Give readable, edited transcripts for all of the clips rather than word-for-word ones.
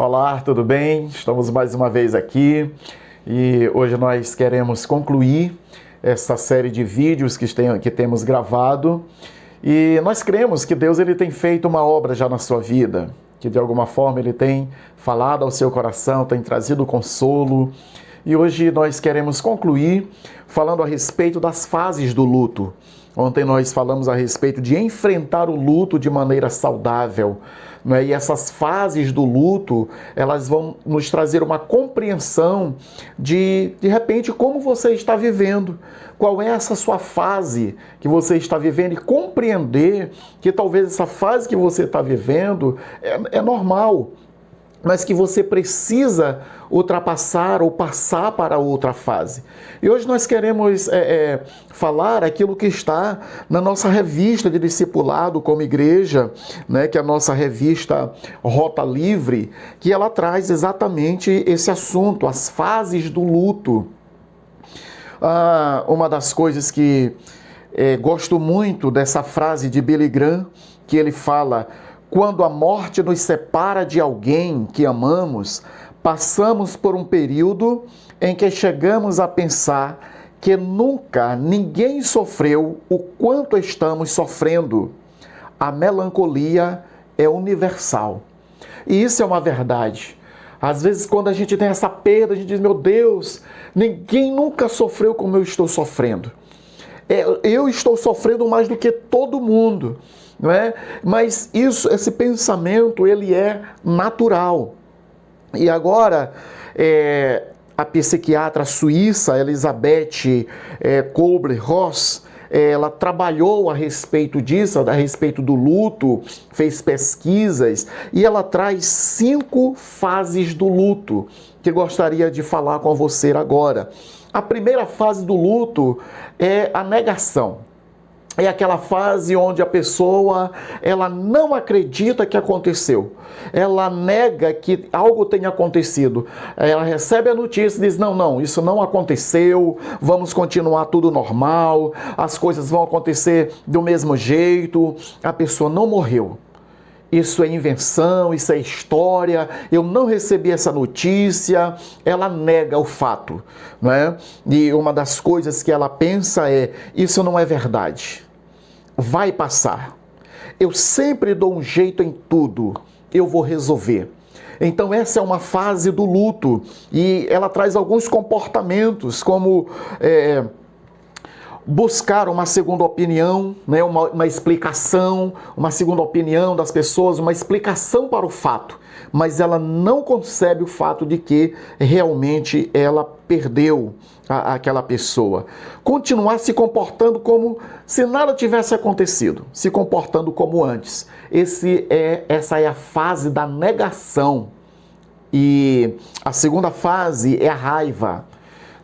Olá, tudo bem? Estamos mais uma vez aqui e hoje nós queremos concluir essa série de vídeos que temos gravado e nós cremos que Deus ele tem feito uma obra já na sua vida, que de alguma forma ele tem falado ao seu coração, tem trazido consolo e hoje nós queremos concluir falando a respeito das fases do luto. Ontem nós falamos a respeito de enfrentar o luto de maneira saudável, né? E essas fases do luto, elas vão nos trazer uma compreensão de repente, como você está vivendo, qual é essa sua fase que você está vivendo e compreender que talvez essa fase que você está vivendo é normal, mas que você precisa ultrapassar ou passar para outra fase. E hoje nós queremos falar aquilo que está na nossa revista de discipulado como igreja, né, que é a nossa revista Rota Livre, que ela traz exatamente esse assunto, as fases do luto. Uma das coisas que gosto muito dessa frase de Billy Graham, que ele fala: quando a morte nos separa de alguém que amamos, passamos por um período em que chegamos a pensar que nunca ninguém sofreu o quanto estamos sofrendo. A melancolia é universal. E isso é uma verdade. Às vezes, quando a gente tem essa perda, a gente diz: meu Deus, ninguém nunca sofreu como eu estou sofrendo. Eu estou sofrendo mais do que todo mundo. Não é? Mas esse pensamento ele é natural. E agora a psiquiatra suíça Elisabeth Kübler-Ross, ela trabalhou a respeito disso, a respeito do luto, fez pesquisas e ela traz 5 fases do luto que gostaria de falar com você agora. A primeira fase do luto é a negação. É aquela fase onde a pessoa ela não acredita que aconteceu. Ela nega que algo tenha acontecido. Ela recebe a notícia e diz: não, isso não aconteceu, vamos continuar tudo normal, as coisas vão acontecer do mesmo jeito, a pessoa não morreu. Isso é invenção, isso é história, eu não recebi essa notícia. Ela nega o fato, não é? E uma das coisas que ela pensa é: isso não é verdade, vai passar, eu sempre dou um jeito em tudo, eu vou resolver. Então essa é uma fase do luto e ela traz alguns comportamentos como buscar uma segunda opinião, né? uma explicação, uma segunda opinião das pessoas, uma explicação para o fato, mas ela não concebe o fato de que realmente ela perdeu aquela pessoa. Continuar se comportando como se nada tivesse acontecido, se comportando como antes. Essa é a fase da negação. E a segunda fase é a raiva.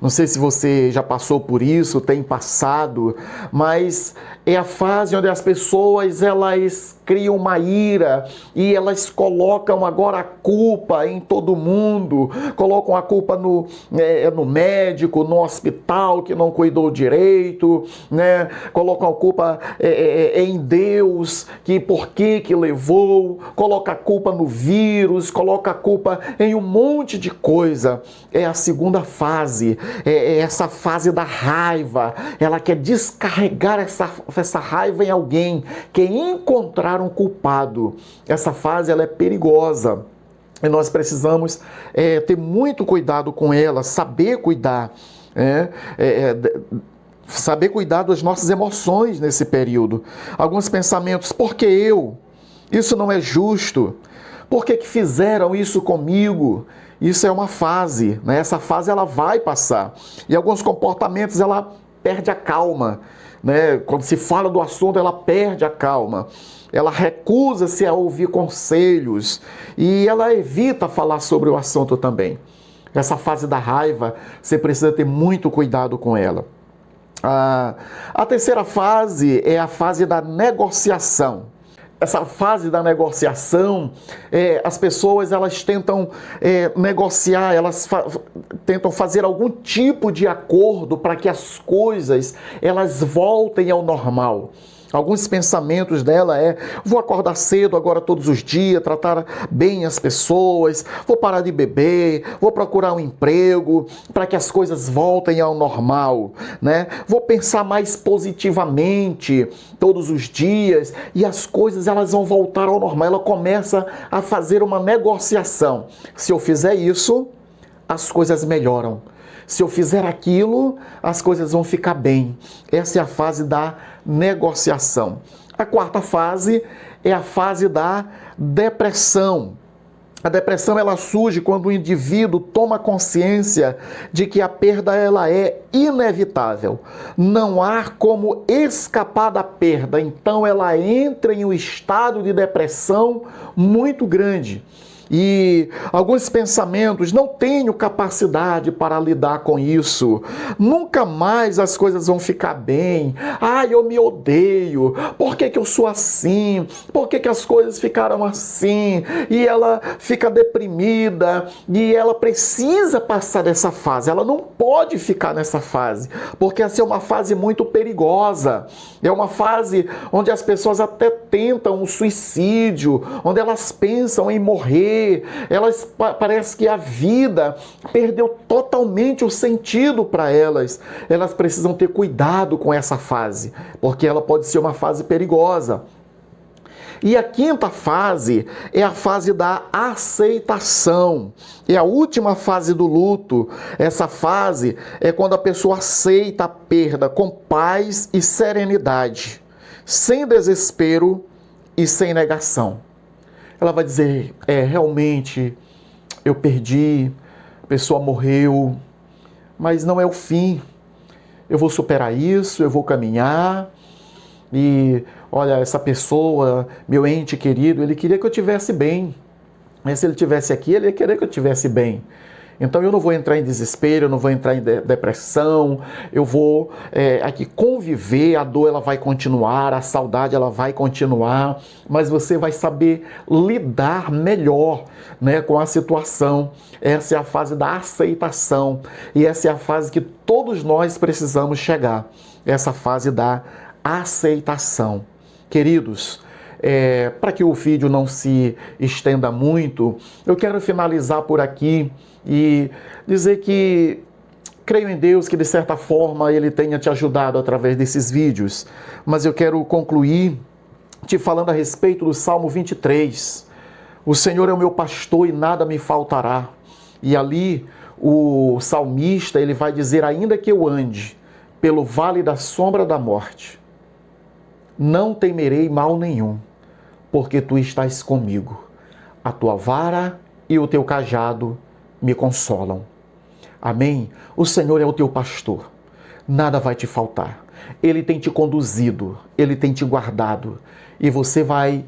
Não sei se você já passou por isso, tem passado, mas é a fase onde as pessoas elas criam uma ira e elas colocam agora a culpa em todo mundo, colocam a culpa no médico, no hospital que não cuidou direito, né? Colocam a culpa em Deus, que por que levou, coloca a culpa no vírus, coloca a culpa em um monte de coisa. É a segunda fase. É essa fase da raiva. Ela quer descarregar essa raiva em alguém, quer encontrar um culpado. Essa fase ela é perigosa e nós precisamos ter muito cuidado com ela, saber cuidar, saber cuidar das nossas emoções nesse período. Alguns pensamentos: por que eu? Isso não é justo. Por que fizeram isso comigo? Isso é uma fase, né? Essa fase ela vai passar. E alguns comportamentos ela perde a calma, né? Quando se fala do assunto, ela perde a calma. Ela recusa-se a ouvir conselhos e ela evita falar sobre o assunto também. Essa fase da raiva, você precisa ter muito cuidado com ela. A terceira fase é a fase da negociação. Essa fase da negociação, as pessoas elas tentam negociar, elas tentam fazer algum tipo de acordo para que as coisas elas voltem ao normal. Alguns pensamentos dela vou acordar cedo agora todos os dias, tratar bem as pessoas, vou parar de beber, vou procurar um emprego para que as coisas voltem ao normal, né? Vou pensar mais positivamente todos os dias e as coisas elas vão voltar ao normal. Ela começa a fazer uma negociação. Se eu fizer isso, as coisas melhoram. Se eu fizer aquilo, as coisas vão ficar bem. Essa é a fase da negociação. A quarta fase é a fase da depressão. A depressão ela surge quando o indivíduo toma consciência de que a perda ela é inevitável. Não há como escapar da perda. Então ela entra em um estado de depressão muito grande. E alguns pensamentos, não tenho capacidade para lidar com isso, nunca mais as coisas vão ficar bem, eu me odeio, por que eu sou assim, por que as coisas ficaram assim, e ela fica deprimida, e ela precisa passar dessa fase, ela não pode ficar nessa fase, porque essa é uma fase muito perigosa, é uma fase onde as pessoas até tentam um suicídio, onde elas pensam em morrer, elas parece que a vida perdeu totalmente o sentido para elas. Elas precisam ter cuidado com essa fase, porque ela pode ser uma fase perigosa. E a quinta fase é a fase da aceitação. É a última fase do luto. Essa fase é quando a pessoa aceita a perda com paz e serenidade, sem desespero e sem negação. Ela vai dizer, realmente, eu perdi, a pessoa morreu, mas não é o fim. Eu vou superar isso, eu vou caminhar. E, olha, essa pessoa, meu ente querido, ele queria que eu estivesse bem. Mas se ele estivesse aqui, ele ia querer que eu estivesse bem. Então eu não vou entrar em desespero, eu não vou entrar em depressão, eu vou aqui conviver, a dor ela vai continuar, a saudade ela vai continuar, mas você vai saber lidar melhor, né, com a situação. Essa é a fase da aceitação e essa é a fase que todos nós precisamos chegar, essa fase da aceitação. Queridos, para que o vídeo não se estenda muito, eu quero finalizar por aqui e dizer que creio em Deus que de certa forma Ele tenha te ajudado através desses vídeos, mas eu quero concluir te falando a respeito do Salmo 23. O Senhor é o meu pastor e nada me faltará. E ali o salmista ele vai dizer, ainda que eu ande pelo vale da sombra da morte, não temerei mal nenhum, porque tu estás comigo. A tua vara e o teu cajado me consolam. Amém? O Senhor é o teu pastor. Nada vai te faltar. Ele tem te conduzido, Ele tem te guardado. E você vai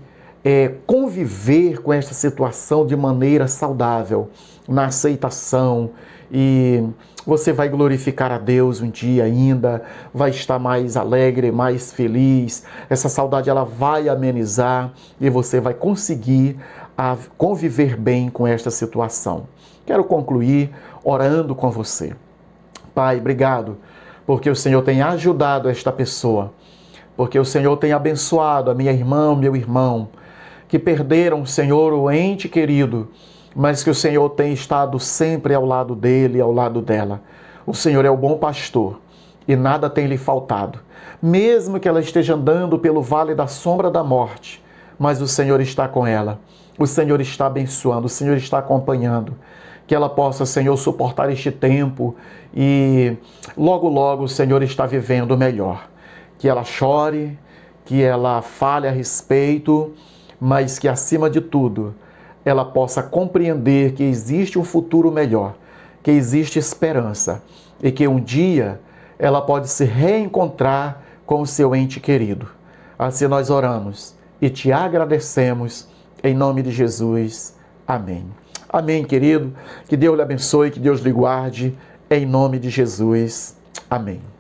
conviver com esta situação de maneira saudável, na aceitação. E você vai glorificar a Deus um dia ainda, vai estar mais alegre, mais feliz. Essa saudade ela vai amenizar e você vai conseguir conviver bem com esta situação. Quero concluir orando com você. Pai, obrigado, porque o Senhor tem ajudado esta pessoa, porque o Senhor tem abençoado a minha irmã, meu irmão, que perderam, Senhor, o ente querido, mas que o Senhor tem estado sempre ao lado dele e ao lado dela. O Senhor é o bom pastor e nada tem lhe faltado. Mesmo que ela esteja andando pelo vale da sombra da morte, mas o Senhor está com ela. O Senhor está abençoando, o Senhor está acompanhando. Que ela possa, Senhor, suportar este tempo e logo, logo o Senhor está vivendo melhor. Que ela chore, que ela fale a respeito, mas que acima de tudo ela possa compreender que existe um futuro melhor, que existe esperança e que um dia ela pode se reencontrar com o seu ente querido. Assim nós oramos e te agradecemos em nome de Jesus. Amém. Amém, querido. Que Deus lhe abençoe, que Deus lhe guarde, em nome de Jesus. Amém.